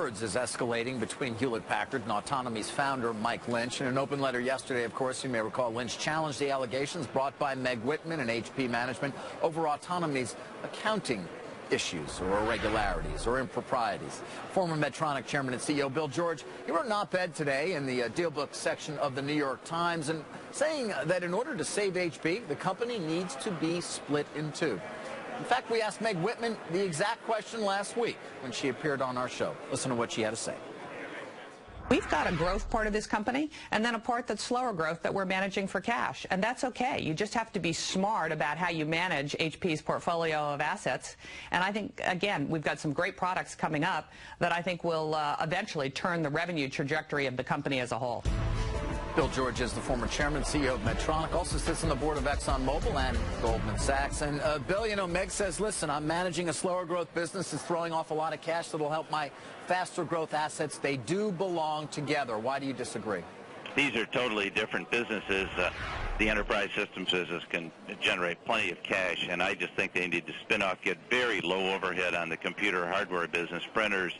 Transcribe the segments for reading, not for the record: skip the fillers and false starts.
words is escalating between Hewlett-Packard and Autonomy's founder, Mike Lynch. In an open letter yesterday, of course, you may recall, Lynch challenged the allegations brought by Meg Whitman and HP management over Autonomy's accounting issues or irregularities or improprieties. Former Medtronic chairman and CEO Bill George, he wrote an op-ed today in the Deal Book section of the New York Times and saying that in order to save HP, the company needs to be split in two. In fact, we asked Meg Whitman the exact question last week when she appeared on our show. Listen to what she had to say. We've got a growth part of this company and then a part that's slower growth that we're managing for cash, and that's okay. You just have to be smart about how you manage HP's portfolio of assets, and I think, again, we've got some great products coming up that I think will eventually turn the revenue trajectory of the company as a whole. Bill George is the former chairman and CEO of Medtronic, also sits on the board of ExxonMobil and Goldman Sachs. And Bill, you know, Meg says, listen, I'm managing a slower growth business. It's throwing off a lot of cash that will help my faster growth assets. They do belong together. Why do you disagree? These are totally different businesses. The enterprise systems business can generate plenty of cash, and I just think they need to spin off, get very low overhead on the computer hardware business, printers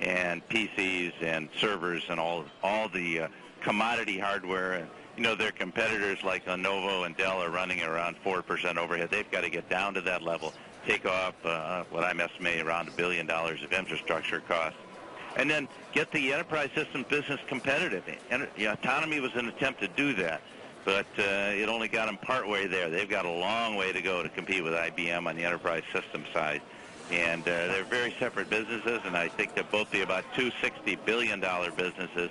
and PCs and servers and all the commodity hardware. And you know, their competitors like Lenovo and Dell are running around 4% overhead. They've got to get down to that level, take off what I'm estimating around $1 billion of infrastructure costs, and then get the enterprise system business competitive. And Autonomy was an attempt to do that, but it only got them partway there. They've got a long way to go to compete with IBM on the enterprise system side. And they're very separate businesses, and I think they'll both be about two $60 billion businesses,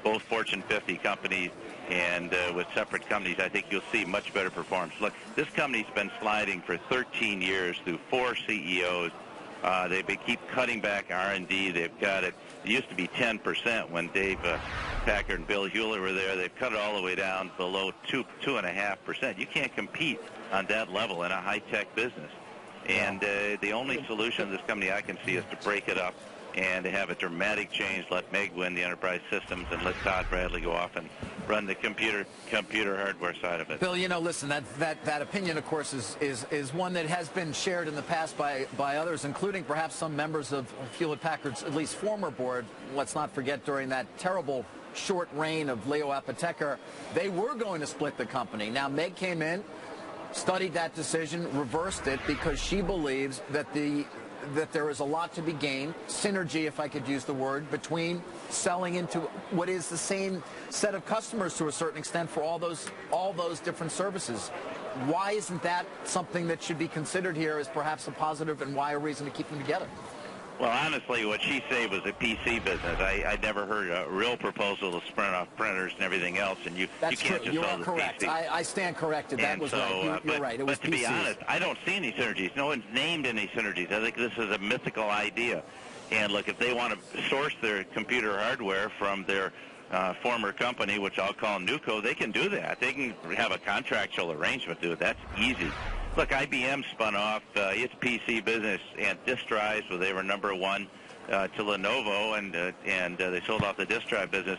both Fortune 50 companies, and with separate companies, I think you'll see much better performance. Look, this company's been sliding for 13 years through 4 CEOs. They keep cutting back R&D. They've got it. It used to be 10% when Dave Packard and Bill Hewlett were there. They've cut it all the way down below 2.5%. You can't compete on that level in a high-tech business. And the only solution to this company I can see is to break it up and to have a dramatic change. Let Meg win the enterprise systems and let Todd Bradley go off and run the computer hardware side of it. Bill, you know, listen, that opinion, of course, is one that has been shared in the past by others, including perhaps some members of Hewlett-Packard's at least former board. Let's not forget, during that terrible short reign of Leo Apotheker, they were going to split the company. Now, Meg came in, studied that decision, reversed it, because she believes that there is a lot to be gained, synergy, if I could use the word, between selling into what is the same set of customers to a certain extent for all those different services. Why isn't that something that should be considered here as perhaps a positive, and why a reason to keep them together? Well, honestly, what she said was a PC business. I never heard a real proposal to sprint off printers and everything else, and you can't just you sell are the correct. PC. I stand corrected. That was right. You're right. It was But to be honest, I don't see any synergies. No one's named any synergies. I think this is a mythical idea. And look, if they want to source their computer hardware from their former company, which I'll call Nuco, they can do that. They can have a contractual arrangement to it. That's easy. Look, IBM spun off its PC business and disk drives, where they were number one, to Lenovo, and they sold off the disk drive business.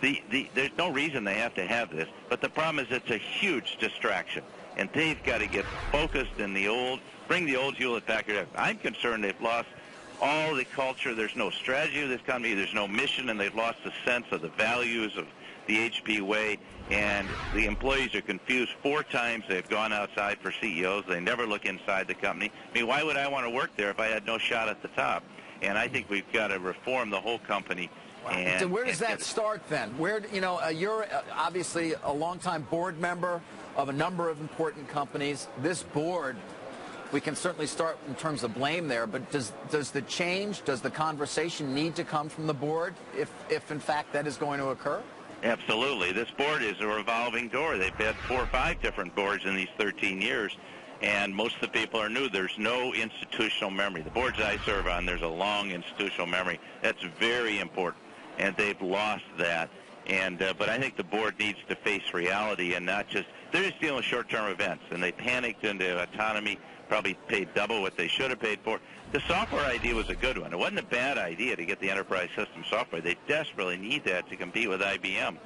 There's no reason they have to have this, but the problem is it's a huge distraction, and they've got to get focused in bring the old Hewlett-Packard up. I'm concerned they've lost all the culture. There's no strategy of this company. There's no mission, and they've lost the sense of the values of the HP way, and the employees are confused. 4 times they've gone outside for CEOs. They never look inside the company. I mean, why would I want to work there if I had no shot at the top? And I think we've got to reform the whole company. Wow. And where does that start then? You're obviously a longtime board member of a number of important companies. This board, we can certainly start in terms of blame there, but does the conversation need to come from the board if in fact that is going to occur? Absolutely. This board is a revolving door. They've had 4 or 5 different boards in these 13 years, and most of the people are new. There's no institutional memory. The boards I serve on, there's a long institutional memory. That's very important, and they've lost that. But I think the board needs to face reality and not just – they're just dealing with short-term events, and they panicked into Autonomy, probably paid double what they should have paid for. The software idea was a good one. It wasn't a bad idea to get the enterprise system software. They desperately need that to compete with IBM,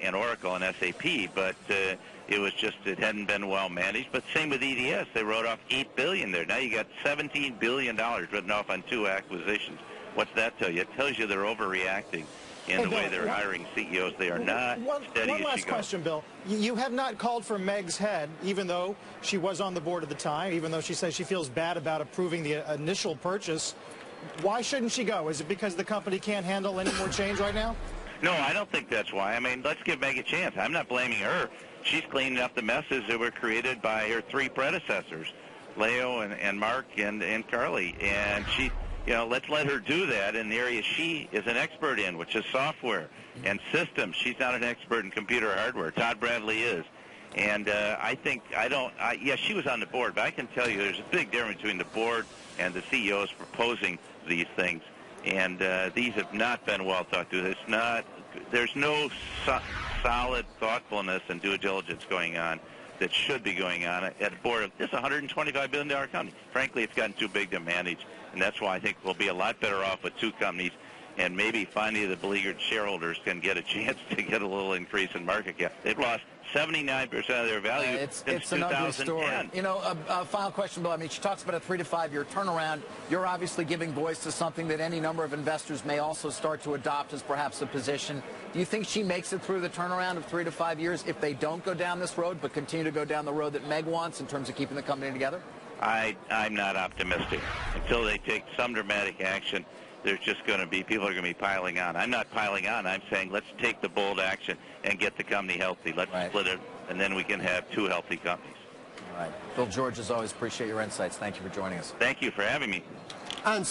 and Oracle and SAP. But it hadn't been well managed. But same with EDS. They wrote off $8 billion there. Now you got $17 billion written off on 2 acquisitions. What's that tell you? It tells you they're overreacting in the way they're hiring CEOs. They are not steady as she goes. One last question, Bill. You have not called for Meg's head, even though she was on the board at the time, even though she says she feels bad about approving the initial purchase. Why shouldn't she go? Is it because the company can't handle any more change right now? No, I don't think that's why. I mean, let's give Meg a chance. I'm not blaming her. She's cleaning up the messes that were created by her three predecessors, Leo and Mark and Carly. And she, let's let her do that in the area she is an expert in, which is software and systems. She's not an expert in computer hardware. Todd Bradley is. And yes, she was on the board, but I can tell you there's a big difference between the board and the CEOs proposing these things. And these have not been well thought through. There's no solid thoughtfulness and due diligence going on that should be going on at a board of this $125 billion company. Frankly, it's gotten too big to manage, and that's why I think we'll be a lot better off with two companies, and maybe finally the beleaguered shareholders can get a chance to get a little increase in market cap. They've lost 79% of their value since 2010. It's an ugly story. A final question, Bill. I mean, she talks about a 3 to 5 year turnaround. You're obviously giving voice to something that any number of investors may also start to adopt as perhaps a position. Do you think she makes it through the turnaround of 3 to 5 years if they don't go down this road but continue to go down the road that Meg wants in terms of keeping the company together? I'm not optimistic. Until they take some dramatic action, there's just going to be, people are going to be piling on. I'm not piling on. I'm saying let's take the bold action and get the company healthy. Let's split it, and then we can have two healthy companies. All right. Bill George, as always, appreciate your insights. Thank you for joining us. Thank you for having me. And